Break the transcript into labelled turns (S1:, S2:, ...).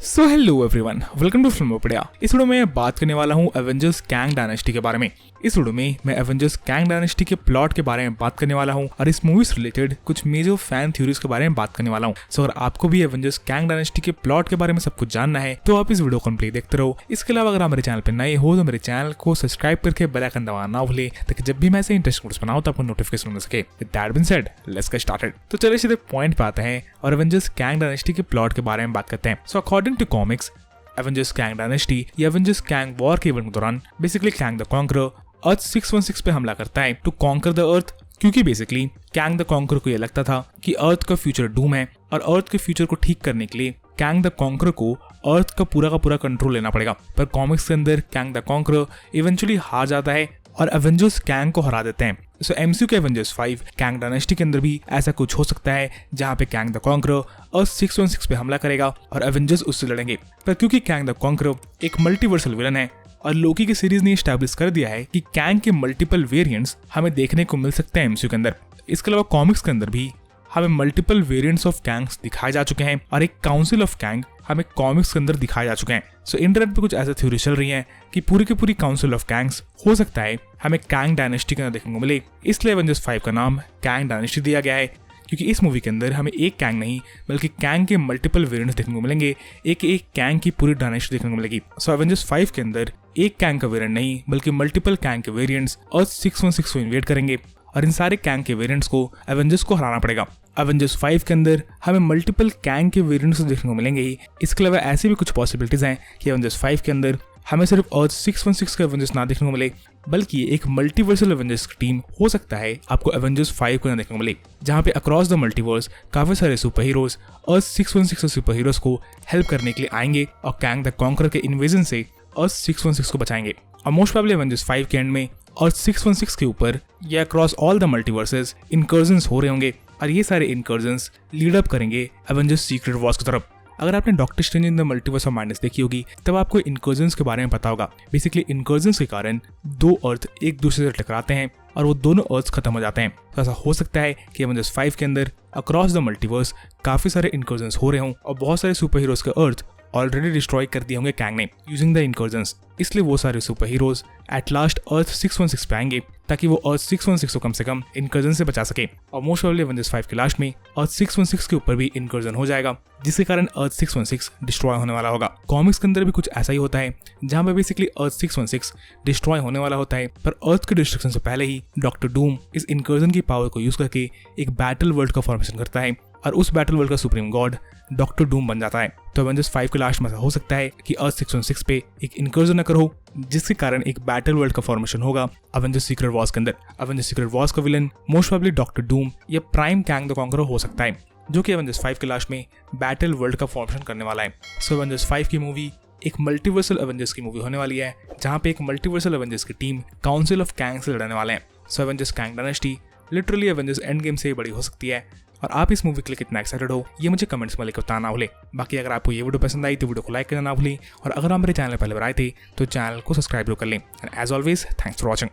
S1: So hello everyone, welcome to Filmopedia. इस video में बात करने वाला हूँ एवेंजर्स कैंग डायनेस्टी के बारे में। इस वीडियो में मैं एवेंजर्स कैंग डायनेस्टी के प्लॉट के बारे में बात करने वाला हूँ और इस मूवी से रिलेटेड कुछ मेजर फैन थ्योरीज के बारे में बात करने वाला हूँ। सो अगर आपको भी एवेंजर्स कैंग डायनेस्टी के प्लॉट के बारे में सब कुछ जानना है तो आप इस वीडियो को कंप्लीट देखते रहो। इसके अलावा अगर आप मेरे चैनल पर नए हो तो मेरे चैनल को सब्सक्राइब करके बेल आइकन दबाना ना भूले ताकि जब भी मैं ऐसे इंटरेस्टिंग वीडियोस बनाऊं तो आपको नोटिफिकेशन मिल सके। With that being said, let's get started. तो चलिए सीधे पॉइंट पे आते हैं और एवेंजर्स कैंग डायनेस्टी के प्लॉट के बारे में बात करते हैं। So according to comics, Avengers Kang Dynasty या एवेंजर्स कैंग वॉर के इवेंट के दौरान basically Kang the Conqueror Earth 616 पे हमला करता है टू कॉन्कर द अर्थ, क्योंकि बेसिकली कैंग द कॉन्करर को यह लगता था कि अर्थ का फ्यूचर डूम है और अर्थ के फ्यूचर को ठीक करने के लिए कैंग द कॉन्करर को अर्थ का पूरा कंट्रोल लेना पड़ेगा। पर कॉमिक्स के अंदर कैंग द कॉन्करर इवेंचुअली हार जाता है और एवेंजर्स कैंग को हरा देते हैं। सो एमसीयू के एवेंजर्स 5 कैंग डायनेस्टी के अंदर भी ऐसा कुछ हो सकता है जहां पे कैंग द कॉन्करर अर्थ 616 पे हमला करेगा और एवेंजर्स उससे लड़ेंगे। पर क्योंकि कैंग द कॉन्करर एक मल्टीवर्सल विलन है और लोकी की सीरीज ने एस्टैब्लिश कर दिया है कि कैंग के मल्टीपल वेरिएंट्स हमें देखने को मिल सकते हैं एमसीयू के अंदर। इसके अलावा कॉमिक्स के अंदर भी हमें मल्टीपल वेरिएंट्स ऑफ कैंग्स दिखाए जा चुके हैं और एक काउंसिल ऑफ कैंग हमें कॉमिक्स के अंदर दिखाए जा चुके हैं। सो इंटरनेट पे कुछ ऐसा थ्योरी चल रही है कि पूरी की पूरी काउंसिल ऑफ कैंग्स हो सकता है हमें कैंग डायनेस्टी के अंदर देखने को मिले। इसलिए एवेंजर्स 5 का नाम कैंग डायनेस्टी दिया गया है, क्योंकि इस मूवी के अंदर हमें एक कैंग नहीं बल्कि कैंग के मल्टीपल वेरिएंट्स देखने को मिलेंगे। एक कैंग की पूरी डायनेस्टी देखने को मिलेगी। सो एवेंजर्स 5 के अंदर एक कैंग का वेरिएंट नहीं बल्कि मल्टीपल कैंग के वेरिएंट्स अर्थ 616 को इन्वेड करेंगे और इन सारे कैंग के वेरिएंट्स को एवेंजर्स को हराना पड़ेगा। एवेंजर्स 5 के अंदर हमें मल्टीपल कैंग के वेरिएंट्स देखने को मिलेंगे ही। इसके अलावा ऐसी भी कुछ पॉसिबिलिटीज हैं कि एवेंजर्स 5 के अंदर हमें सिर्फ अर्थ 616 के एवेंजर्स ना देखने को मिले बल्कि एक मल्टीवर्सल एवेंजर्स की टीम हो सकता है आपको एवेंजर्स 5 को ना देखने को मिले, जहां पे अक्रॉस द मल्टीवर्स काफी सारे सुपर हीरोज अर्थ 616 के सुपर हीरोज को हेल्प करने के लिए आएंगे और कैंग द कॉन्करर के इन्वेजन से अर्थ 616 को बचाएंगे। और मोस्ट प्रोबेबली एवेंजर्स 5 के एंड में अर्थ 616 के ऊपर या across all the multiverses incursions हो रहे होंगे और ये सारे इनकर्जन्स लीड अप करेंगे एवेंजर्स सीक्रेट वॉर्स की तरफ। अगर आपने doctor strange in the multiverse of madness देखी होगी तब आपको इनकर्जन्स के बारे में पता होगा। बेसिकली इनकर्जन्स के कारण दो अर्थ एक दूसरे से टकराते हैं और वो दोनों अर्थ खत्म हो जाते हैं। तो ऐसा हो सकता है कि एवेंजर्स 5 के अंदर अक्रॉस द मल्टीवर्स काफी सारे इनकर्जन्स हो रहे हों और बहुत सारे सुपर हीरोज के अर्थ ऑलरेडी डिस्ट्रॉय कर दिए होंगे कैंग ने यूजिंग द इनकर्जन्स। इसलिए वो सारे सुपर हीरोज एट लास्ट अर्थ 616 पे आएंगे ताकि वो अर्थ 616 को कम से कम इनकर्जन से बचा सके। और मोस्ट प्रोबेबली एवेंजर्स 5 के लास्ट में अर्थ 616 के ऊपर भी इनकर्जन हो जाएगा, जिसके कारण अर्थ 616 डिस्ट्रॉय होने वाला होगा। कॉमिक्स के अंदर भी कुछ ऐसा ही होता है जहां पे बेसिकली अर्थ 616 डिस्ट्रॉय होने वाला होता है, पर अर्थ के डिस्ट्रक्शन से पहले ही डॉक्टर डूम इस इनकर्जन की पावर को यूज करके एक बैटल वर्ल्ड का फॉर्मेशन करता है और उस बैटल वर्ल्ड का सुप्रीम गॉड डॉक्टर डूम बन जाता है। तो एवेंजर्स 5 के लास्ट में ऐसा हो सकता है कि अर्थ 616 पे एक इनकर्जन अकर हो, जिसके कारण एक बैटल वर्ल्ड का फॉर्मेशन होगा एवेंजर्स सीक्रेट वॉर्स के अंदर। एवेंजर्स सीक्रेट वॉर्स का villain most probably doctor Doom या प्राइम कैंग द कॉन्करर हो सकता है, जो कि एवेंजर्स 5 के लास्ट में बैटल वर्ल्ड का फॉर्मेशन करने वाला है। सो एवेंजर्स 5 की मूवी एक मल्टीवर्सल एवेंजर्स की मूवी होने वाली है, जहां पे एक मल्टीवर्सल एवेंजर्स की टीम काउंसिल ऑफ कैंग से लड़ने वाले हैं। So Avengers Kang dynasty literally Avengers Endgame से बड़ी हो सकती है और आप इस मूवी के लिए कितना एक्साइटेड हो ये मुझे कमेंट्स में लिखकर बताना ना भूलें। बाकी अगर आपको ये वीडियो पसंद आई तो वीडियो को लाइक करना ना भूलें और अगर आप मेरे चैनल पर पहले बार आए थे तो चैनल को सब्सक्राइब कर लें। And as always, thanks for watching.